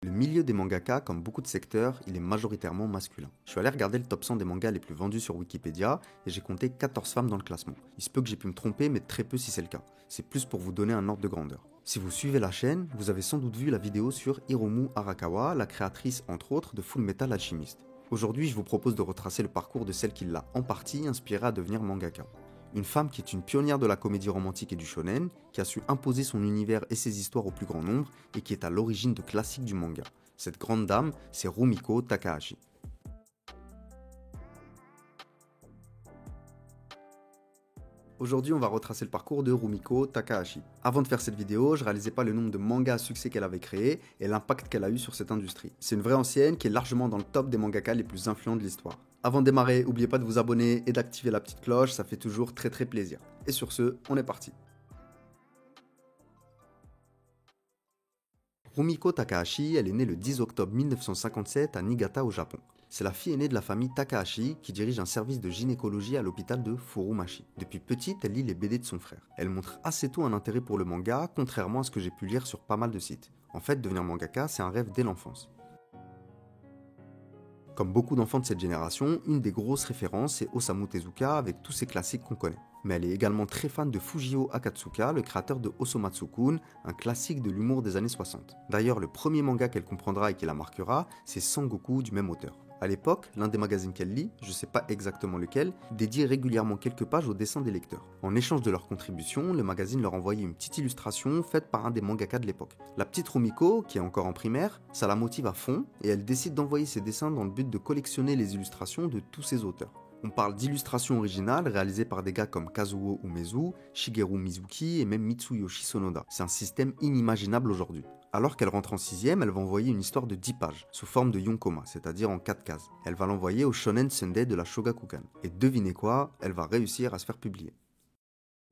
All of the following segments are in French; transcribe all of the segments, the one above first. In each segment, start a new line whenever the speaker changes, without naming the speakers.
Le milieu des mangaka, comme beaucoup de secteurs, il est majoritairement masculin. Je suis allé regarder le top 100 des mangas les plus vendus sur Wikipédia et j'ai compté 14 femmes dans le classement. Il se peut que j'ai pu me tromper, mais très peu si c'est le cas. C'est plus pour vous donner un ordre de grandeur. Si vous suivez la chaîne, vous avez sans doute vu la vidéo sur Hiromu Arakawa, la créatrice entre autres de Full Metal Alchemist. Aujourd'hui, je vous propose de retracer le parcours de celle qui l'a en partie inspirée à devenir mangaka. Une femme qui est une pionnière de la comédie romantique et du shonen, qui a su imposer son univers et ses histoires au plus grand nombre et qui est à l'origine de classiques du manga. Cette grande dame, c'est Rumiko Takahashi. Aujourd'hui, on va retracer le parcours de Rumiko Takahashi. Avant de faire cette vidéo, je réalisais pas le nombre de mangas à succès qu'elle avait créés et l'impact qu'elle a eu sur cette industrie. C'est une vraie ancienne qui est largement dans le top des mangakas les plus influents de l'histoire. Avant de démarrer, n'oubliez pas de vous abonner et d'activer la petite cloche, ça fait toujours très plaisir. Et sur ce, on est parti. Rumiko Takahashi, elle est née le 10 octobre 1957 à Niigata au Japon. C'est la fille aînée de la famille Takahashi qui dirige un service de gynécologie à l'hôpital de Furumachi. Depuis petite, elle lit les BD de son frère. Elle montre assez tôt un intérêt pour le manga, contrairement à ce que j'ai pu lire sur pas mal de sites. En fait, devenir mangaka, c'est un rêve dès l'enfance. Comme beaucoup d'enfants de cette génération, une des grosses références est Osamu Tezuka avec tous ses classiques qu'on connaît. Mais elle est également très fan de Fujio Akatsuka, le créateur de Osomatsu-kun, un classique de l'humour des années 60. D'ailleurs, le premier manga qu'elle comprendra et qui la marquera, c'est Sangoku du même auteur. À l'époque, l'un des magazines qu'elle lit, je sais pas exactement lequel, dédiait régulièrement quelques pages au dessin des lecteurs. En échange de leur contribution, le magazine leur envoyait une petite illustration faite par un des mangakas de l'époque. La petite Rumiko, qui est encore en primaire, ça la motive à fond et elle décide d'envoyer ses dessins dans le but de collectionner les illustrations de tous ses auteurs. On parle d'illustrations originales réalisées par des gars comme Kazuo Umezu, Shigeru Mizuki et même Mitsuyoshi Sonoda. C'est un système inimaginable aujourd'hui. Alors qu'elle rentre en 6ème, elle va envoyer une histoire de 10 pages, sous forme de yonkoma, c'est-à-dire en 4 cases. Elle va l'envoyer au Shonen Sunday de la Shogakukan. Et devinez quoi, elle va réussir à se faire publier.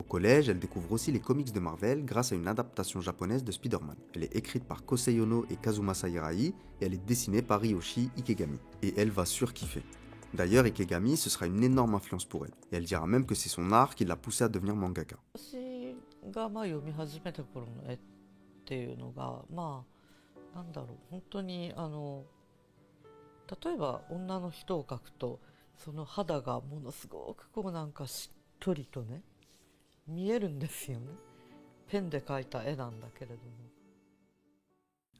Au collège, elle découvre aussi les comics de Marvel grâce à une adaptation japonaise de Spider-Man. Elle est écrite par Kosei Ono et Kazumasa Hirai, et elle est dessinée par Ryoshi Ikegami. Et elle va surkiffer. D'ailleurs, Ikegami, ce sera une énorme influence pour elle. Et elle dira même que c'est son art qui l'a poussée à devenir mangaka.
っていうのがなんだろう本当に例えば女の人を描くとその肌がものすごくこうなんかしっとりとね見えるんですよね。ペンで描いた絵なんだけれども。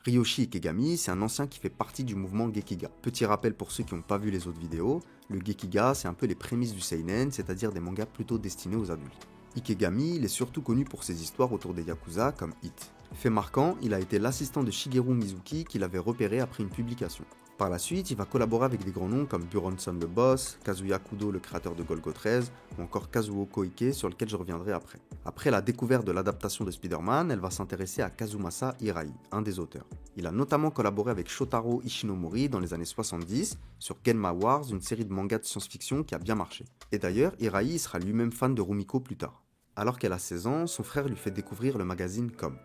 Ryoshi Ikegami, c'est un ancien qui fait partie du mouvement Gekiga. Petit rappel pour ceux qui n'ont pas vu les autres vidéos, le Gekiga, c'est un peu les prémices du seinen, c'est-à-dire des mangas plutôt destinés aux adultes. Ikegami, il est surtout connu pour ses histoires autour des Yakuza comme Hit. Fait marquant, il a été l'assistant de Shigeru Mizuki qui l'avait repéré après une publication. Par la suite, il va collaborer avec des grands noms comme Buronson le boss, Kazuya Kudo le créateur de Golgo 13, ou encore Kazuo Koike sur lequel je reviendrai après. Après la découverte de l'adaptation de Spider-Man, elle va s'intéresser à Kazumasa Hirai, un des auteurs. Il a notamment collaboré avec Shotaro Ishinomori dans les années 70 sur Genma Wars, une série de mangas de science-fiction qui a bien marché. Et d'ailleurs, Hirai sera lui-même fan de Rumiko plus tard. Alors qu'elle a 16 ans, son frère lui fait découvrir le magazine Comme.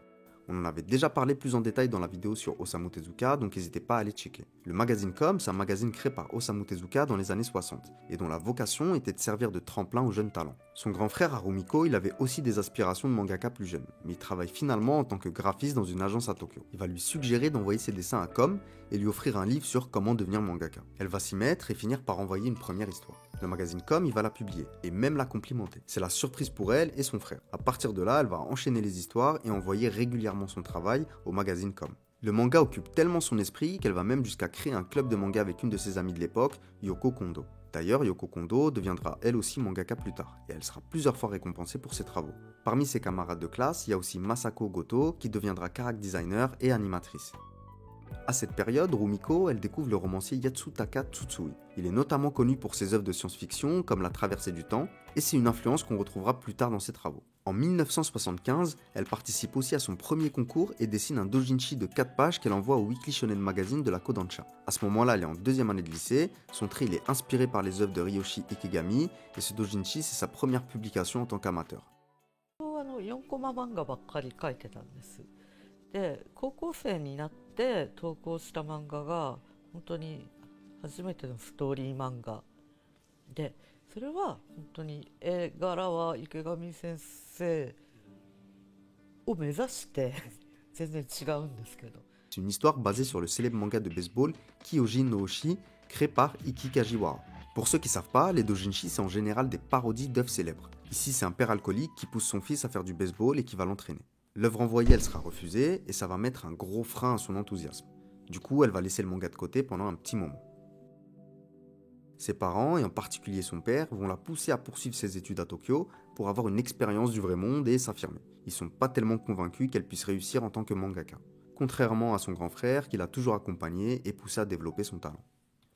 On en avait déjà parlé plus en détail dans la vidéo sur Osamu Tezuka, donc n'hésitez pas à aller checker. Le magazine Comme, c'est un magazine créé par Osamu Tezuka dans les années 60, et dont la vocation était de servir de tremplin aux jeunes talents. Son grand frère Harumiko, il avait aussi des aspirations de mangaka plus jeune, mais il travaille finalement en tant que graphiste dans une agence à Tokyo. Il va lui suggérer d'envoyer ses dessins à Comme et lui offrir un livre sur comment devenir mangaka. Elle va s'y mettre et finir par envoyer une première histoire. Le magazine Comme, il va la publier, et même la complimenter. C'est la surprise pour elle et son frère. À partir de là, elle va enchaîner les histoires et envoyer régulièrement son travail au magazine Comme. Le manga occupe tellement son esprit qu'elle va même jusqu'à créer un club de manga avec une de ses amies de l'époque, Yoko Kondo. D'ailleurs, Yoko Kondo deviendra elle aussi mangaka plus tard, et elle sera plusieurs fois récompensée pour ses travaux. Parmi ses camarades de classe, il y a aussi Masako Goto, qui deviendra character designer et animatrice. À cette période, Rumiko, elle découvre le romancier Yatsutaka Tsutsui. Il est notamment connu pour ses œuvres de science-fiction comme La Traversée du Temps, et c'est une influence qu'on retrouvera plus tard dans ses travaux. En 1975, elle participe aussi à son premier concours et dessine un doujinshi de 4 pages qu'elle envoie au Weekly Shonen Magazine de la Kodansha. À ce moment-là, elle est en 2e année de lycée, son trait il est inspiré par les œuvres de Ryoshi Ikegami, et ce doujinshi c'est sa première publication en tant qu'amateur.
4コマ漫画ばっかり描いてたんです。で、高校生になって投稿した漫画が本当に初めてのストーリー漫画で、それは本当に絵柄は池上先生を目指して全然違うんですけど。
C'est une histoire basée sur le célèbre manga de baseball Kyojin no Oshi, créé par Ikki Kajiwara. Pour ceux qui savent pas, les doujinshi c'est en général des parodies d'œuvres célèbres. Ici c'est un père alcoolique qui pousse son fils à faire du baseball et qui va l'entraîner. L'œuvre envoyée elle sera refusée et ça va mettre un gros frein à son enthousiasme. Du coup elle va laisser le manga de côté pendant un petit moment. Ses parents, et en particulier son père, vont la pousser à poursuivre ses études à Tokyo pour avoir une expérience du vrai monde et s'affirmer. Ils sont pas tellement convaincus qu'elle puisse réussir en tant que mangaka. Contrairement à son grand frère qui l'a toujours accompagné et poussé à développer son talent.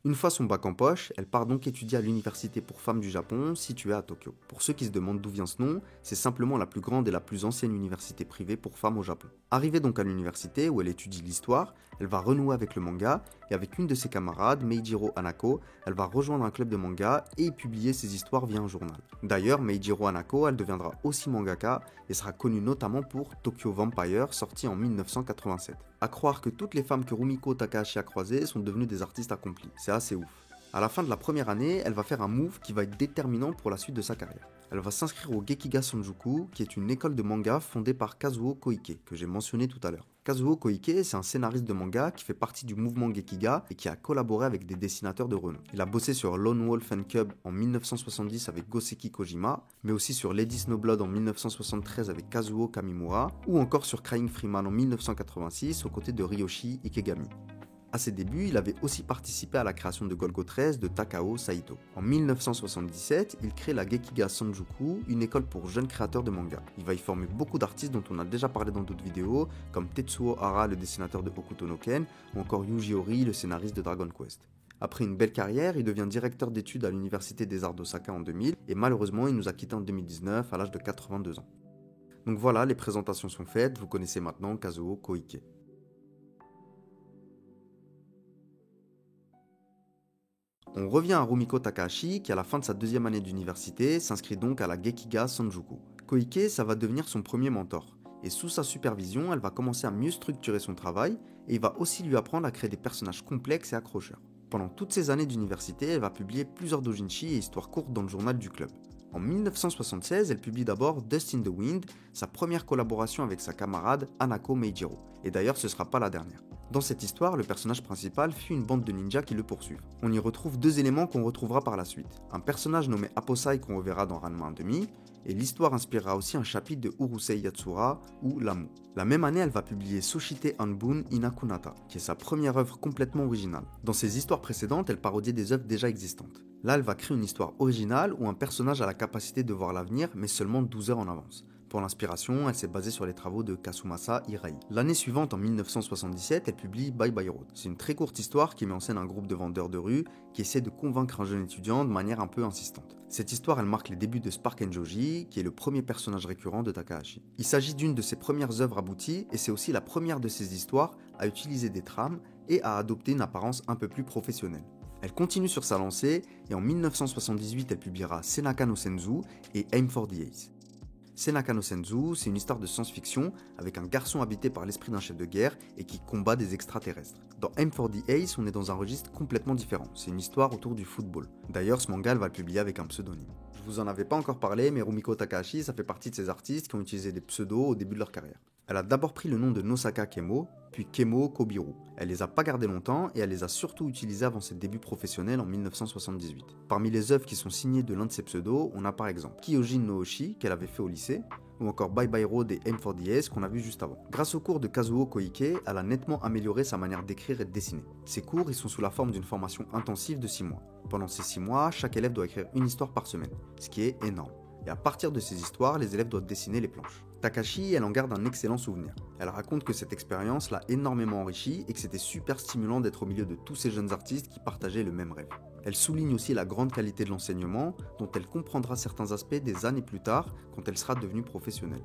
Une fois son bac en poche, elle part donc étudier à l'université pour femmes du Japon, située à Tokyo. Pour ceux qui se demandent d'où vient ce nom, c'est simplement la plus grande et la plus ancienne université privée pour femmes au Japon. Arrivée donc à l'université où elle étudie l'histoire, elle va renouer avec le manga et avec une de ses camarades, Meijiro Hanako, elle va rejoindre un club de manga et y publier ses histoires via un journal. D'ailleurs, Meijiro Hanako, elle deviendra aussi mangaka et sera connue notamment pour Tokyo Vampire, sorti en 1987. À croire que toutes les femmes que Rumiko Takahashi a croisées sont devenues des artistes accomplis. C'est assez ouf. À la fin de la première année, elle va faire un move qui va être déterminant pour la suite de sa carrière. Elle va s'inscrire au Gekiga Sonjuku, qui est une école de manga fondée par Kazuo Koike, que j'ai mentionné tout à l'heure. Kazuo Koike, c'est un scénariste de manga qui fait partie du mouvement Gekiga et qui a collaboré avec des dessinateurs de renom. Il a bossé sur Lone Wolf and Cub en 1970 avec Goseki Kojima, mais aussi sur Lady Snowblood en 1973 avec Kazuo Kamimura, ou encore sur Crying Freeman en 1986 aux côtés de Ryoshi Ikegami. À ses débuts, il avait aussi participé à la création de Golgo 13 de Takao Saito. En 1977, il crée la Gekiga Sonjuku, une école pour jeunes créateurs de manga. Il va y former beaucoup d'artistes dont on a déjà parlé dans d'autres vidéos, comme Tetsuo Hara, le dessinateur de Hokuto no Ken, ou encore Yuji Horii, le scénariste de Dragon Quest. Après une belle carrière, il devient directeur d'études à l'Université des Arts d'Osaka en 2000, et malheureusement, il nous a quittés en 2019 à l'âge de 82 ans. Donc voilà, les présentations sont faites, vous connaissez maintenant Kazuo Koike. On revient à Rumiko Takahashi qui à la fin de sa deuxième année d'université s'inscrit donc à la Gekiga Sonjuku. Koike, ça va devenir son premier mentor. Et sous sa supervision, elle va commencer à mieux structurer son travail et il va aussi lui apprendre à créer des personnages complexes et accrocheurs. Pendant toutes ces années d'université, elle va publier plusieurs doujinshi et histoires courtes dans le journal du club. En 1976, elle publie d'abord Dust in the Wind, sa première collaboration avec sa camarade Hanako Meijiro. Et d'ailleurs, ce ne sera pas la dernière. Dans cette histoire, le personnage principal fuit une bande de ninjas qui le poursuivent. On y retrouve deux éléments qu'on retrouvera par la suite. Un personnage nommé Aposai qu'on reverra dans Ranma 1/2, et l'histoire inspirera aussi un chapitre de Urusei Yatsura ou Lamu. La même année, elle va publier Soshite Hanbun Inakunata, qui est sa première œuvre complètement originale. Dans ses histoires précédentes, elle parodiait des œuvres déjà existantes. Là, elle va créer une histoire originale où un personnage a la capacité de voir l'avenir, mais seulement 12 heures en avance. Pour l'inspiration, elle s'est basée sur les travaux de Kasumasa Hirai. L'année suivante, en 1977, elle publie Bye Bye Road. C'est une très courte histoire qui met en scène un groupe de vendeurs de rue qui essaie de convaincre un jeune étudiant de manière un peu insistante. Cette histoire, elle marque les débuts de Spark and Joji, qui est le premier personnage récurrent de Takahashi. Il s'agit d'une de ses premières œuvres abouties et c'est aussi la première de ses histoires à utiliser des trames et à adopter une apparence un peu plus professionnelle. Elle continue sur sa lancée et en 1978, elle publiera Senaka no Senzu et Aim for the Ace. Senaka no Senzu, c'est une histoire de science-fiction avec un garçon habité par l'esprit d'un chef de guerre et qui combat des extraterrestres. Dans Aim for the Ace, on est dans un registre complètement différent. C'est une histoire autour du football. D'ailleurs, ce manga, elle va le publier avec un pseudonyme. Je vous en avais pas encore parlé, mais Rumiko Takahashi, ça fait partie de ces artistes qui ont utilisé des pseudos au début de leur carrière. Elle a d'abord pris le nom de Nosaka Kemo, puis Kemo Kobiru. Elle les a pas gardés longtemps et elle les a surtout utilisés avant ses débuts professionnels en 1978. Parmi les œuvres qui sont signées de l'un de ses pseudos, on a par exemple Kyojin no Oshi qu'elle avait fait au lycée, ou encore Bye Bye Road et Aim for the Ace qu'on a vu juste avant. Grâce aux cours de Kazuo Koike, elle a nettement amélioré sa manière d'écrire et de dessiner. Ces cours, ils sont sous la forme d'une formation intensive de 6 mois. Pendant ces 6 mois, chaque élève doit écrire une histoire par semaine, ce qui est énorme. Et à partir de ces histoires, les élèves doivent dessiner les planches. Takahashi, elle en garde un excellent souvenir. Elle raconte que cette expérience l'a énormément enrichie et que c'était super stimulant d'être au milieu de tous ces jeunes artistes qui partageaient le même rêve. Elle souligne aussi la grande qualité de l'enseignement, dont elle comprendra certains aspects des années plus tard quand elle sera devenue professionnelle.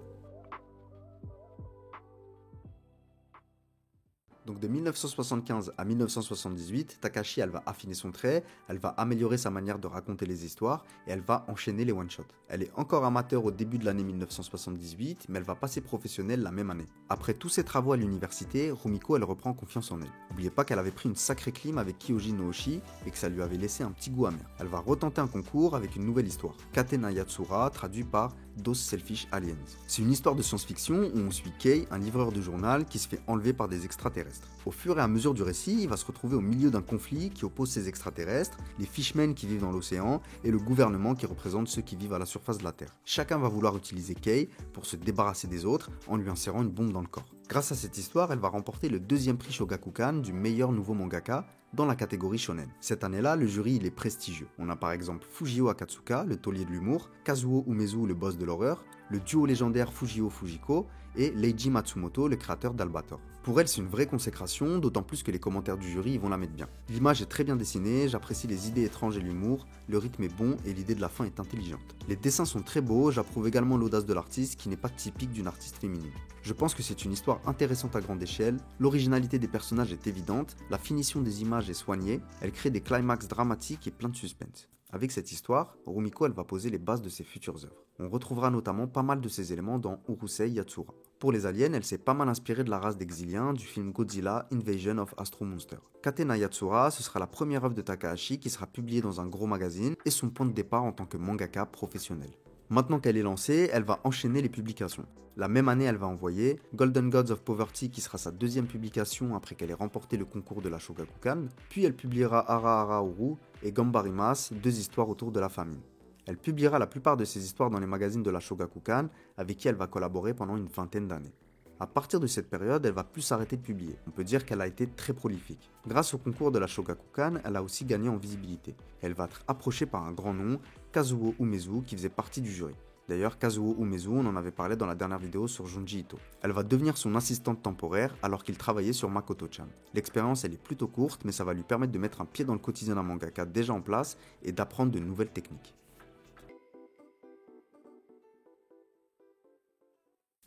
Donc de 1975 à 1978, Takahashi elle va affiner son trait, elle va améliorer sa manière de raconter les histoires et elle va enchaîner les one-shots. Elle est encore amateur au début de l'année 1978, mais elle va passer professionnelle la même année. Après tous ses travaux à l'université, Rumiko elle reprend confiance en elle. N'oubliez pas qu'elle avait pris une sacrée clim avec Kyojin no Oshi et que ça lui avait laissé un petit goût amer. Elle va retenter un concours avec une nouvelle histoire, Katena Yatsura, traduit par Those Selfish Aliens. C'est une histoire de science-fiction où on suit Kay, un livreur de journal qui se fait enlever par des extraterrestres. Au fur et à mesure du récit, il va se retrouver au milieu d'un conflit qui oppose ces extraterrestres, les fishmen qui vivent dans l'océan et le gouvernement qui représente ceux qui vivent à la surface de la Terre. Chacun va vouloir utiliser Kay pour se débarrasser des autres en lui insérant une bombe dans le corps. Grâce à cette histoire, elle va remporter le 2e prix Shogakukan du meilleur nouveau mangaka dans la catégorie shonen. Cette année-là, le jury il est prestigieux. On a par exemple Fujio Akatsuka, le taulier de l'humour, Kazuo Umezu, le boss de l'horreur, le duo légendaire Fujio Fujiko et Leiji Matsumoto, le créateur d'Albator. Pour elle, c'est une vraie consécration, d'autant plus que les commentaires du jury vont la mettre bien. L'image est très bien dessinée, j'apprécie les idées étranges et l'humour, le rythme est bon et l'idée de la fin est intelligente. Les dessins sont très beaux, j'approuve également l'audace de l'artiste qui n'est pas typique d'une artiste féminine. Je pense que c'est une histoire intéressante à grande échelle, l'originalité des personnages est évidente, la finition des images est soignée, elle crée des climax dramatiques et plein de suspense. Avec cette histoire, Rumiko elle va poser les bases de ses futures œuvres. On retrouvera notamment pas mal de ces éléments dans Urusei Yatsura. Pour les aliens, elle s'est pas mal inspirée de la race d'Exiliens du film Godzilla Invasion of Astro Monster. Katena Yatsura, ce sera la première œuvre de Takahashi qui sera publiée dans un gros magazine et son point de départ en tant que mangaka professionnel. Maintenant qu'elle est lancée, elle va enchaîner les publications. La même année, elle va envoyer Golden Gods of Poverty qui sera sa 2e publication après qu'elle ait remporté le concours de la Shogakukan, puis elle publiera Ara Ara Uru et Gambarimas, 2 histoires autour de la famine. Elle publiera la plupart de ses histoires dans les magazines de la Shogakukan avec qui elle va collaborer pendant une vingtaine d'années. À partir de cette période, elle va plus s'arrêter de publier. On peut dire qu'elle a été très prolifique. Grâce au concours de la Shogakukan, elle a aussi gagné en visibilité. Elle va être approchée par un grand nom, Kazuo Umezu, qui faisait partie du jury. D'ailleurs, Kazuo Umezu, on en avait parlé dans la dernière vidéo sur Junji Ito. Elle va devenir son assistante temporaire alors qu'il travaillait sur Makoto-chan. L'expérience, elle est plutôt courte, mais ça va lui permettre de mettre un pied dans le quotidien d'un mangaka déjà en place et d'apprendre de nouvelles techniques.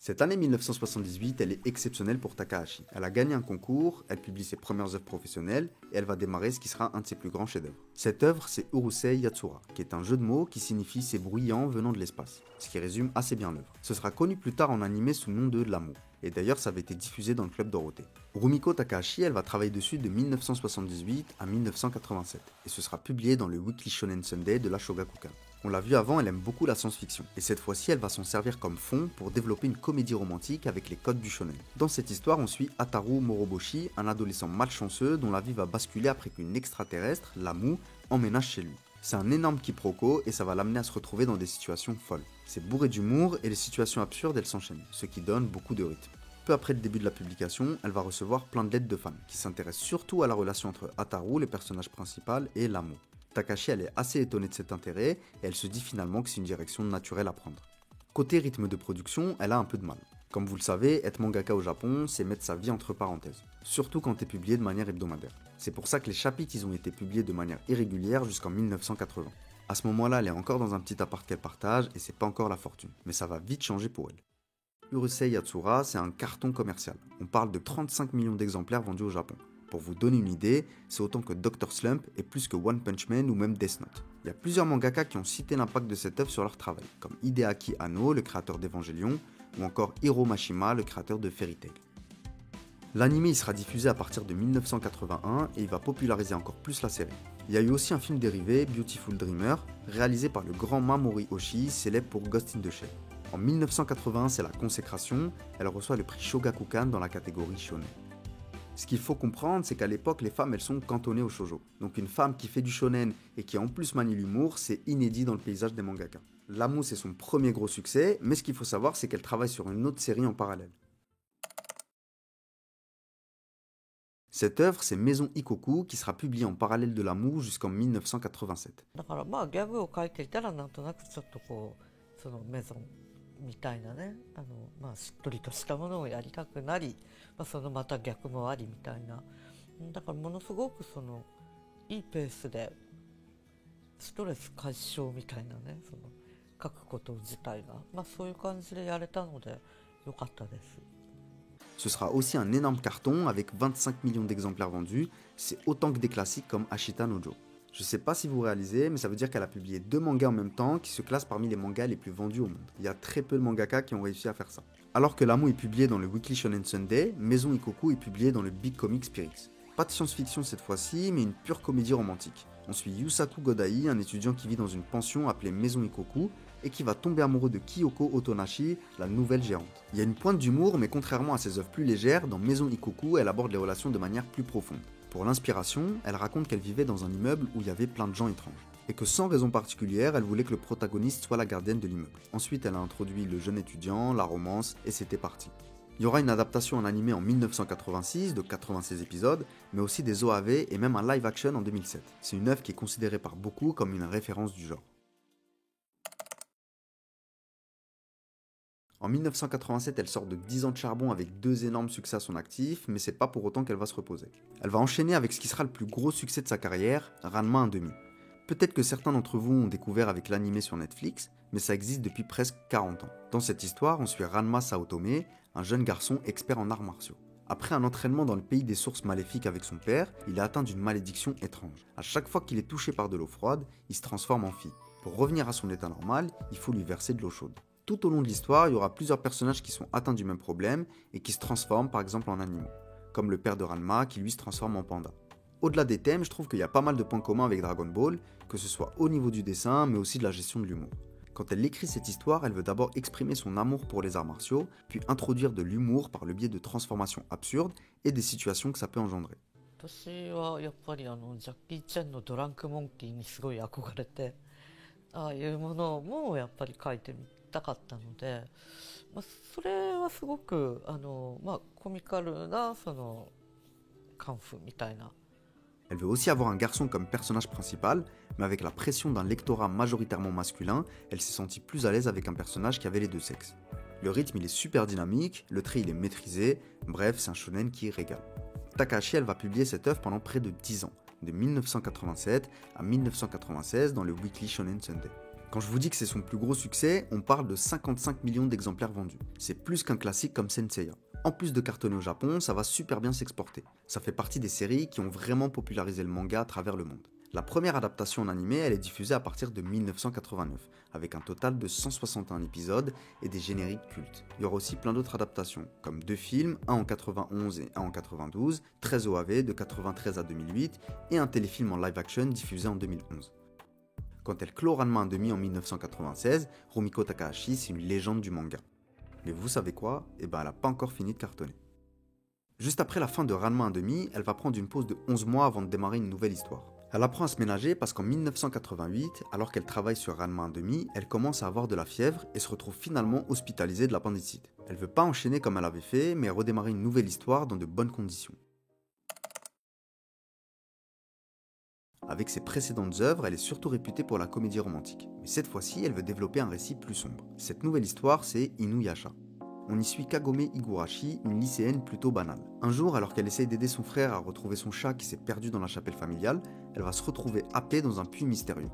Cette année 1978, elle est exceptionnelle pour Takahashi. Elle a gagné un concours, elle publie ses premières œuvres professionnelles et elle va démarrer ce qui sera un de ses plus grands chefs-d'œuvre. Cette œuvre, c'est Urusei Yatsura, qui est un jeu de mots qui signifie c'est bruyant venant de l'espace, ce qui résume assez bien l'œuvre. Ce sera connu plus tard en animé sous le nom de L'amour. Et d'ailleurs, ça avait été diffusé dans le club Dorothée. Rumiko Takahashi, elle va travailler dessus de 1978 à 1987, et ce sera publié dans le Weekly Shonen Sunday de la Shogakukan. On l'a vu avant, elle aime beaucoup la science-fiction, et cette fois-ci, elle va s'en servir comme fond pour développer une comédie romantique avec les codes du shonen. Dans cette histoire, on suit Ataru Moroboshi, un adolescent malchanceux dont la vie va basculer après qu'une extraterrestre, Lamu, emménage chez lui. C'est un énorme quiproquo et ça va l'amener à se retrouver dans des situations folles. C'est bourré d'humour et les situations absurdes elles s'enchaînent, ce qui donne beaucoup de rythme. Peu après le début de la publication, elle va recevoir plein de lettres de fans, qui s'intéressent surtout à la relation entre Ataru, le personnage principal, et Lamu. Takahashi elle est assez étonnée de cet intérêt et elle se dit finalement que c'est une direction naturelle à prendre. Côté rythme de production, elle a un peu de mal. Comme vous le savez, être mangaka au Japon, c'est mettre sa vie entre parenthèses, surtout quand t'es publié de manière hebdomadaire. C'est pour ça que les chapitres ils ont été publiés de manière irrégulière jusqu'en 1980. À ce moment-là, elle est encore dans un petit appart qu'elle partage et c'est pas encore la fortune, mais ça va vite changer pour elle. Urusei Yatsura, c'est un carton commercial. On parle de 35 millions d'exemplaires vendus au Japon. Pour vous donner une idée, c'est autant que Dr. Slump et plus que One Punch Man ou même Death Note. Il y a plusieurs mangaka qui ont cité l'impact de cette œuvre sur leur travail, comme Hideaki Anno, le créateur d'Evangelion, ou encore Hiro Mashima, le créateur de Fairy Tail. L'anime sera diffusé à partir de 1981 et il va populariser encore plus la série. Il y a eu aussi un film dérivé, Beautiful Dreamer, réalisé par le grand Mamoru Oshii, célèbre pour Ghost in the Shell. En 1981, c'est la consécration, elle reçoit le prix Shogakukan dans la catégorie shonen. Ce qu'il faut comprendre, c'est qu'à l'époque, les femmes elles sont cantonnées au shoujo. Donc une femme qui fait du shonen et qui en plus manie l'humour, c'est inédit dans le paysage des mangaka. L'amour c'est son premier gros succès, mais ce qu'il faut savoir, c'est qu'elle travaille sur une autre série en parallèle. Cette œuvre, c'est Maison Ikoku qui sera publiée en parallèle de l'amour jusqu'en 1987.
だからまあギャグを書いていたらなんとなくちょっとこうそのメゾンみたいなねまあしっとりとしたものをやりたくなり、まあ、そのまた逆もありみたいなだからものすごくそのいいペースでストレス解消みたいなねその書くこと自体がまあそういう感じでやれたので良かったです。
Ce sera aussi un énorme carton avec 25 millions d'exemplaires vendus, c'est autant que des classiques comme Ashita no Joe. Je sais pas si vous réalisez, mais ça veut dire qu'elle a publié 2 mangas en même temps qui se classent parmi les mangas les plus vendus au monde. Il y a très peu de mangaka qui ont réussi à faire ça. Alors que L'amour est publié dans le Weekly Shonen Sunday, Maison Ikoku est publié dans le Big Comic Spirits. Pas de science-fiction cette fois-ci, mais une pure comédie romantique. On suit Yusaku Godai, un étudiant qui vit dans une pension appelée Maison Ikoku, et qui va tomber amoureux de Kyoko Otonashi, la nouvelle gérante. Il y a une pointe d'humour, mais contrairement à ses œuvres plus légères, dans Maison Ikoku, elle aborde les relations de manière plus profonde. Pour l'inspiration, elle raconte qu'elle vivait dans un immeuble où il y avait plein de gens étranges, et que sans raison particulière, elle voulait que le protagoniste soit la gardienne de l'immeuble. Ensuite, elle a introduit le jeune étudiant, la romance, et c'était parti. Il y aura une adaptation en animé en 1986 de 96 épisodes, mais aussi des OAV et même un live action en 2007. C'est une œuvre qui est considérée par beaucoup comme une référence du genre. En 1987, elle sort de 10 ans de charbon avec 2 énormes succès à son actif, mais c'est pas pour autant qu'elle va se reposer. Elle va enchaîner avec ce qui sera le plus gros succès de sa carrière, Ranma 1/2. Peut-être que certains d'entre vous ont découvert avec l'animé sur Netflix, mais ça existe depuis presque 40 ans. Dans cette histoire, on suit Ranma Saotome, un jeune garçon expert en arts martiaux. Après un entraînement dans le pays des sources maléfiques avec son père, il est atteint d'une malédiction étrange. À chaque fois qu'il est touché par de l'eau froide, il se transforme en fille. Pour revenir à son état normal, il faut lui verser de l'eau chaude. Tout au long de l'histoire, il y aura plusieurs personnages qui sont atteints du même problème et qui se transforment par exemple en animaux, comme le père de Ranma qui lui se transforme en panda. Au-delà des thèmes, je trouve qu'il y a pas mal de points communs avec Dragon Ball, que ce soit au niveau du dessin, mais aussi de la gestion de l'humour. Quand elle écrit cette histoire, elle veut d'abord exprimer son amour pour les arts martiaux, puis introduire de l'humour par le biais de transformations absurdes et des situations que ça peut engendrer.
私はやっぱりジャッキー・チェンのドランクモンキーにすごい憧れて、ああいうものもやっぱり描いてみたかったので、それはすごくコミカルなそのカンフーみたいな。
Elle veut aussi avoir un garçon comme personnage principal, mais avec la pression d'un lectorat majoritairement masculin, elle s'est sentie plus à l'aise avec un personnage qui avait les deux sexes. Le rythme il est super dynamique, le trait il est maîtrisé, bref c'est un shonen qui régale. Takahashi elle va publier cette œuvre pendant près de 10 ans, de 1987 à 1996 dans le Weekly Shonen Sunday. Quand je vous dis que c'est son plus gros succès, on parle de 55 millions d'exemplaires vendus. C'est plus qu'un classique comme Senseiya. En plus de cartonner au Japon, ça va super bien s'exporter. Ça fait partie des séries qui ont vraiment popularisé le manga à travers le monde. La première adaptation en animé, elle est diffusée à partir de 1989, avec un total de 161 épisodes et des génériques cultes. Il y aura aussi plein d'autres adaptations, comme 2 films, un en 91 et un en 92, 13 OAV de 93 à 2008, et un téléfilm en live action diffusé en 2011. Quand elle clôt Ranma 1/2 en 1996, Rumiko Takahashi, c'est une légende du manga. Mais vous savez quoi ? Elle n'a pas encore fini de cartonner. Juste après la fin de Ranma 1/2, elle va prendre une pause de 11 mois avant de démarrer une nouvelle histoire. Elle apprend à se ménager parce qu'en 1988, alors qu'elle travaille sur Ranma 1/2, elle commence à avoir de la fièvre et se retrouve finalement hospitalisée de l'appendicite. Elle veut pas enchaîner comme elle avait fait, mais redémarrer une nouvelle histoire dans de bonnes conditions. Avec ses précédentes œuvres, elle est surtout réputée pour la comédie romantique. Mais cette fois-ci, elle veut développer un récit plus sombre. Cette nouvelle histoire, c'est Inuyasha. On y suit Kagome Higurashi, une lycéenne plutôt banale. Un jour, alors qu'elle essaye d'aider son frère à retrouver son chat qui s'est perdu dans la chapelle familiale, elle va se retrouver happée dans un puits mystérieux.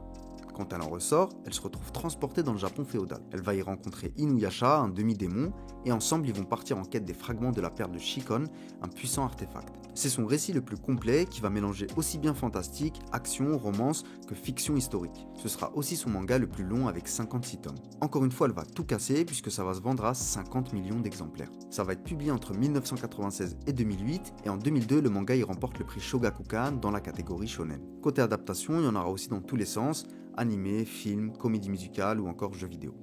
Quand elle en ressort, elle se retrouve transportée dans le Japon féodal. Elle va y rencontrer Inuyasha, un demi-démon, et ensemble ils vont partir en quête des fragments de la perle de Shikon, un puissant artefact. C'est son récit le plus complet qui va mélanger aussi bien fantastique, action, romance que fiction historique. Ce sera aussi son manga le plus long avec 56 tomes. Encore une fois, elle va tout casser puisque ça va se vendre à 50 millions d'exemplaires. Ça va être publié entre 1996 et 2008 et en 2002, le manga y remporte le prix Shogakukan dans la catégorie shonen. Côté adaptation, il y en aura aussi dans tous les sens, animé, film, comédie musicale ou encore jeux vidéo.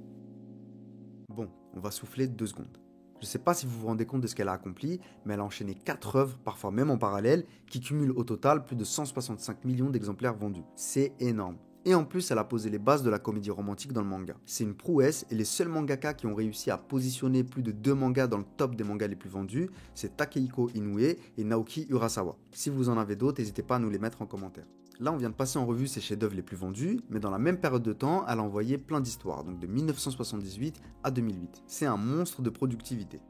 Bon, on va souffler 2 secondes. Je ne sais pas si vous vous rendez compte de ce qu'elle a accompli, mais elle a enchaîné 4 œuvres, parfois même en parallèle, qui cumulent au total plus de 165 millions d'exemplaires vendus. C'est énorme. Et en plus, elle a posé les bases de la comédie romantique dans le manga. C'est une prouesse, et les seuls mangaka qui ont réussi à positionner plus de 2 mangas dans le top des mangas les plus vendus, c'est Takehiko Inoue et Naoki Urasawa. Si vous en avez d'autres, n'hésitez pas à nous les mettre en commentaire. Là, on vient de passer en revue ses chefs-d'œuvre les plus vendus, mais dans la même période de temps, elle a envoyé plein d'histoires, donc de 1978 à 2008. C'est un monstre de productivité.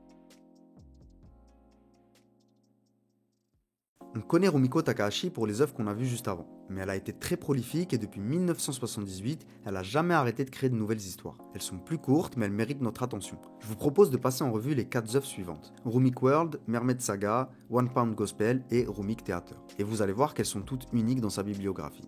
On connaît Rumiko Takahashi pour les œuvres qu'on a vues juste avant, mais elle a été très prolifique et depuis 1978, elle n'a jamais arrêté de créer de nouvelles histoires. Elles sont plus courtes, mais elles méritent notre attention. Je vous propose de passer en revue les 4 œuvres suivantes: Rumik World, Mermaid Saga, One Pound Gospel et Rumik Theater. Et vous allez voir qu'elles sont toutes uniques dans sa bibliographie.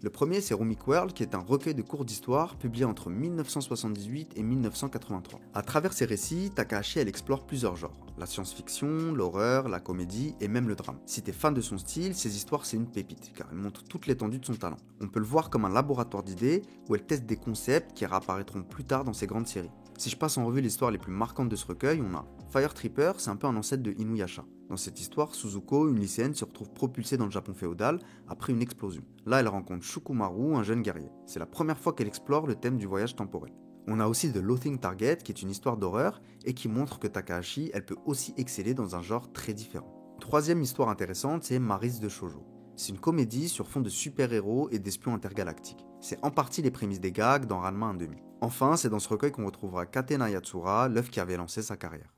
Le premier, c'est Rumiko World, qui est un recueil de courtes d'histoire publié entre 1978 et 1983. À travers ses récits, Takahashi elle explore plusieurs genres, la science-fiction, l'horreur, la comédie et même le drame. Si t'es fan de son style, ses histoires c'est une pépite, car elle montre toute l'étendue de son talent. On peut le voir comme un laboratoire d'idées où elle teste des concepts qui réapparaîtront plus tard dans ses grandes séries. Si je passe en revue l'histoire les plus marquantes de ce recueil, on a Fire Tripper, c'est un peu un ancêtre de Inuyasha. Dans cette histoire, Suzuko, une lycéenne, se retrouve propulsée dans le Japon féodal après une explosion. Là, elle rencontre Shukumaru, un jeune guerrier. C'est la première fois qu'elle explore le thème du voyage temporel. On a aussi The Loathing Target, qui est une histoire d'horreur et qui montre que Takahashi, elle peut aussi exceller dans un genre très différent. Troisième histoire intéressante, c'est Maris de Shoujo. C'est une comédie sur fond de super-héros et d'espions intergalactiques. C'est en partie les prémices des gags dans Ranma 1/2. Enfin, c'est dans ce recueil qu'on retrouvera Katena Yatsura, l'œuvre qui avait lancé sa carrière.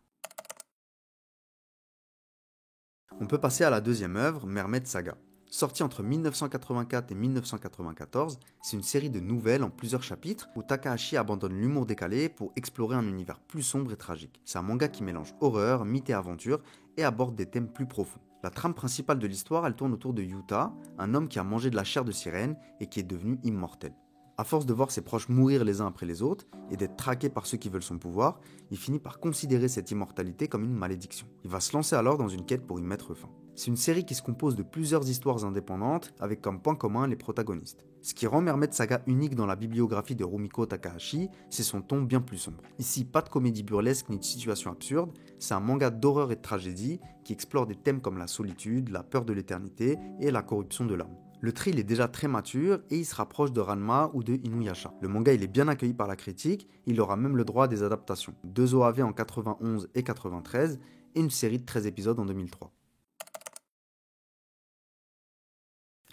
On peut passer à la deuxième œuvre, Mermaid Saga. Sortie entre 1984 et 1994, c'est une série de nouvelles en plusieurs chapitres où Takahashi abandonne l'humour décalé pour explorer un univers plus sombre et tragique. C'est un manga qui mélange horreur, mythe et aventure et aborde des thèmes plus profonds. La trame principale de l'histoire, elle tourne autour de Yuta, un homme qui a mangé de la chair de sirène et qui est devenu immortel. À force de voir ses proches mourir les uns après les autres et d'être traqué par ceux qui veulent son pouvoir, il finit par considérer cette immortalité comme une malédiction. Il va se lancer alors dans une quête pour y mettre fin. C'est une série qui se compose de plusieurs histoires indépendantes avec comme point commun les protagonistes. Ce qui rend Mermaid Saga unique dans la bibliographie de Rumiko Takahashi, c'est son ton bien plus sombre. Ici, pas de comédie burlesque ni de situation absurde, c'est un manga d'horreur et de tragédie qui explore des thèmes comme la solitude, la peur de l'éternité et la corruption de l'âme. Le trait il est déjà très mature et il se rapproche de Ranma ou de Inuyasha. Le manga il est bien accueilli par la critique, il aura même le droit à des adaptations. 2 OAV en 91 et 93 et une série de 13 épisodes en 2003.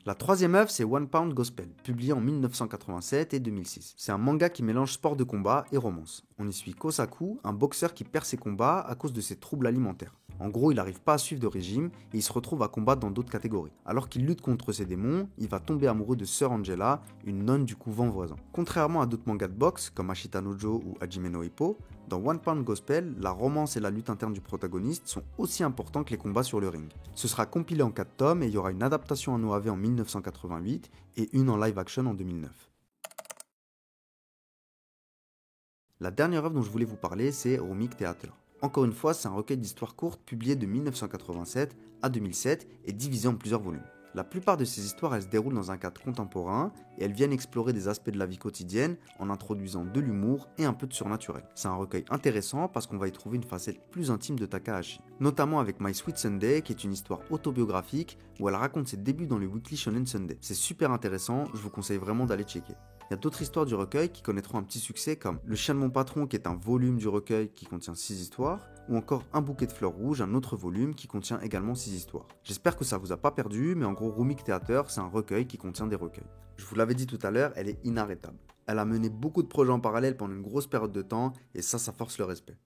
La troisième œuvre, c'est One Pound Gospel, publié en 1987 et 2006. C'est un manga qui mélange sport de combat et romance. On y suit Kosaku, un boxeur qui perd ses combats à cause de ses troubles alimentaires. En gros, il n'arrive pas à suivre de régime et il se retrouve à combattre dans d'autres catégories. Alors qu'il lutte contre ses démons, il va tomber amoureux de Sœur Angela, une nonne du couvent voisin. Contrairement à d'autres mangas de boxe, comme Ashita no Joe ou Hajime no Ippo, dans One Pound Gospel, la romance et la lutte interne du protagoniste sont aussi importants que les combats sur le ring. Ce sera compilé en 4 tomes et il y aura une adaptation en OAV en 1988 et une en live action en 2009. La dernière œuvre dont je voulais vous parler, c'est Rumik Theater. Encore une fois, c'est un recueil d'histoires courtes publié de 1987 à 2007 et divisé en plusieurs volumes. La plupart de ces histoires, elles se déroulent dans un cadre contemporain et elles viennent explorer des aspects de la vie quotidienne en introduisant de l'humour et un peu de surnaturel. C'est un recueil intéressant parce qu'on va y trouver une facette plus intime de Takahashi, notamment avec My Sweet Sunday qui est une histoire autobiographique où elle raconte ses débuts dans le Weekly Shonen Sunday. C'est super intéressant, je vous conseille vraiment d'aller checker. Il y a d'autres histoires du recueil qui connaîtront un petit succès comme Le chien de mon patron qui est un volume du recueil qui contient 6 histoires ou encore Un bouquet de fleurs rouges, un autre volume qui contient également 6 histoires. J'espère que ça vous a pas perdu, mais en gros Rumik Theater c'est un recueil qui contient des recueils. Je vous l'avais dit tout à l'heure, elle est inarrêtable. Elle a mené beaucoup de projets en parallèle pendant une grosse période de temps et ça force le respect.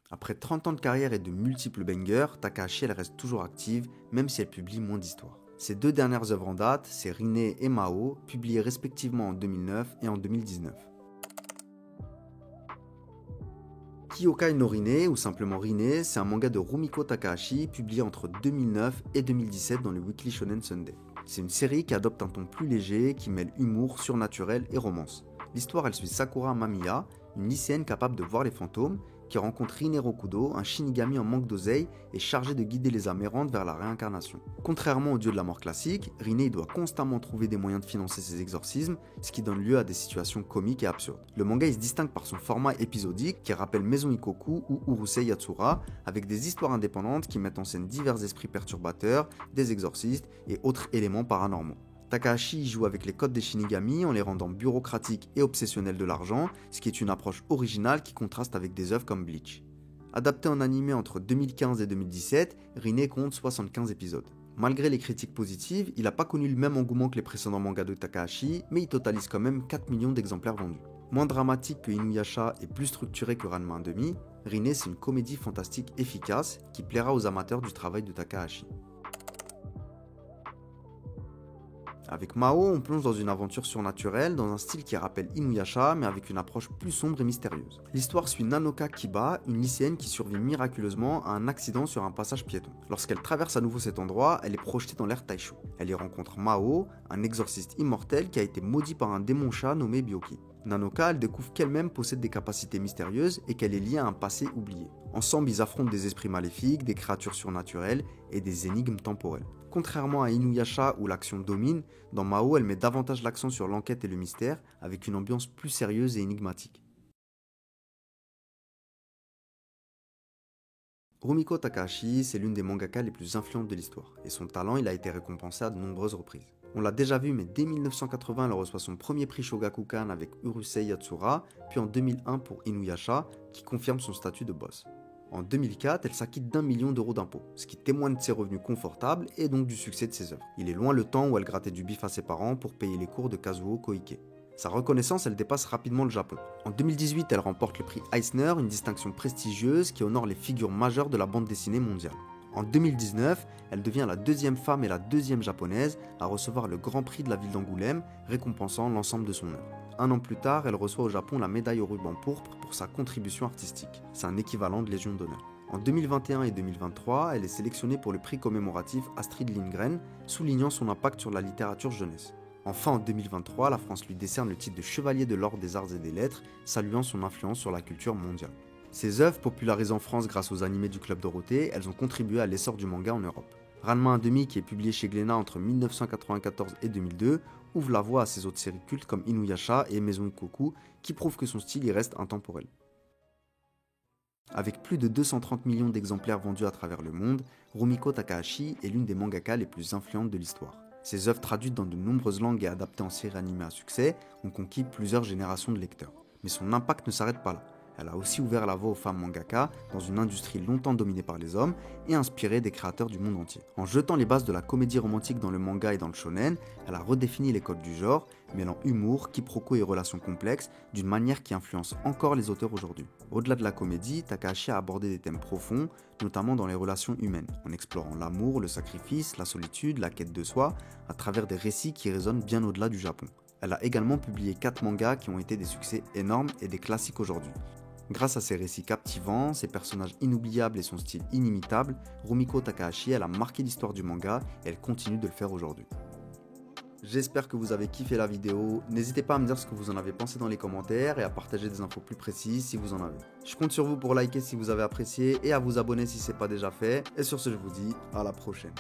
Après 30 ans de carrière et de multiples bangers, Takahashi elle reste toujours active même si elle publie moins d'histoires. Ses 2 dernières œuvres en date, c'est Rine et Mao, publiées respectivement en 2009 et en 2019. Kyokai no Rine, ou simplement Rine, c'est un manga de Rumiko Takahashi, publié entre 2009 et 2017 dans le Weekly Shonen Sunday. C'est une série qui adopte un ton plus léger, qui mêle humour, surnaturel et romance. L'histoire elle suit Sakura Mamiya, une lycéenne capable de voir les fantômes, qui rencontre Rine Rokudo, un shinigami en manque d'oseille et chargé de guider les âmes errantes vers la réincarnation. Contrairement au dieu de la mort classique, Rine doit constamment trouver des moyens de financer ses exorcismes, ce qui donne lieu à des situations comiques et absurdes. Le manga il se distingue par son format épisodique qui rappelle Maison Ikoku ou Urusei Yatsura, avec des histoires indépendantes qui mettent en scène divers esprits perturbateurs, des exorcistes et autres éléments paranormaux. Takahashi joue avec les codes des Shinigami en les rendant bureaucratiques et obsessionnels de l'argent, ce qui est une approche originale qui contraste avec des œuvres comme Bleach. Adapté en animé entre 2015 et 2017, Rine compte 75 épisodes. Malgré les critiques positives, il n'a pas connu le même engouement que les précédents mangas de Takahashi, mais il totalise quand même 4 millions d'exemplaires vendus. Moins dramatique que Inuyasha et plus structuré que Ranma 1/2, Rine c'est une comédie fantastique efficace qui plaira aux amateurs du travail de Takahashi. Avec Mao, on plonge dans une aventure surnaturelle, dans un style qui rappelle Inuyasha, mais avec une approche plus sombre et mystérieuse. L'histoire suit Nanoka Kiba, une lycéenne qui survit miraculeusement à un accident sur un passage piéton. Lorsqu'elle traverse à nouveau cet endroit, elle est projetée dans l'ère Taisho. Elle y rencontre Mao, un exorciste immortel qui a été maudit par un démon chat nommé Byoki. Nanoka, elle découvre qu'elle-même possède des capacités mystérieuses et qu'elle est liée à un passé oublié. Ensemble, ils affrontent des esprits maléfiques, des créatures surnaturelles et des énigmes temporelles. Contrairement à Inuyasha où l'action domine, dans Mao, elle met davantage l'accent sur l'enquête et le mystère, avec une ambiance plus sérieuse et énigmatique. Rumiko Takahashi, c'est l'une des mangaka les plus influentes de l'histoire, et son talent il a été récompensé à de nombreuses reprises. On l'a déjà vu, mais dès 1980, elle reçoit son premier prix Shogakukan avec Urusei Yatsura, puis en 2001 pour Inuyasha, qui confirme son statut de boss. En 2004, elle s'acquitte d'1 million d'euros d'impôts, ce qui témoigne de ses revenus confortables et donc du succès de ses œuvres. Il est loin le temps où elle grattait du bif à ses parents pour payer les cours de Kazuo Koike. Sa reconnaissance, elle dépasse rapidement le Japon. En 2018, elle remporte le prix Eisner, une distinction prestigieuse qui honore les figures majeures de la bande dessinée mondiale. En 2019, elle devient la deuxième femme et la deuxième japonaise à recevoir le Grand Prix de la ville d'Angoulême, récompensant l'ensemble de son œuvre. Un an plus tard, elle reçoit au Japon la médaille au ruban pourpre pour sa contribution artistique. C'est un équivalent de Légion d'honneur. En 2021 et 2023, elle est sélectionnée pour le prix commémoratif Astrid Lindgren, soulignant son impact sur la littérature jeunesse. Enfin, en 2023, la France lui décerne le titre de chevalier de l'ordre des arts et des lettres, saluant son influence sur la culture mondiale. Ses œuvres, popularisées en France grâce aux animés du Club Dorothée, elles ont contribué à l'essor du manga en Europe. Ranma 1/2, qui est publié chez Glénat entre 1994 et 2002, ouvre la voie à ses autres séries cultes comme Inuyasha et Maison Ikkoku, qui prouvent que son style y reste intemporel. Avec plus de 230 millions d'exemplaires vendus à travers le monde, Rumiko Takahashi est l'une des mangakas les plus influentes de l'histoire. Ses œuvres traduites dans de nombreuses langues et adaptées en séries animées à succès ont conquis plusieurs générations de lecteurs. Mais son impact ne s'arrête pas là. Elle a aussi ouvert la voie aux femmes mangaka dans une industrie longtemps dominée par les hommes et inspiré des créateurs du monde entier. En jetant les bases de la comédie romantique dans le manga et dans le shonen, elle a redéfini les codes du genre, mêlant humour, quiproquos et relations complexes d'une manière qui influence encore les auteurs aujourd'hui. Au-delà de la comédie, Takahashi a abordé des thèmes profonds, notamment dans les relations humaines, en explorant l'amour, le sacrifice, la solitude, la quête de soi, à travers des récits qui résonnent bien au-delà du Japon. Elle a également publié 4 mangas qui ont été des succès énormes et des classiques aujourd'hui. Grâce à ses récits captivants, ses personnages inoubliables et son style inimitable, Rumiko Takahashi elle a marqué l'histoire du manga et elle continue de le faire aujourd'hui. J'espère que vous avez kiffé la vidéo, n'hésitez pas à me dire ce que vous en avez pensé dans les commentaires et à partager des infos plus précises si vous en avez. Je compte sur vous pour liker si vous avez apprécié et à vous abonner si ce n'est pas déjà fait, et sur ce je vous dis à la prochaine.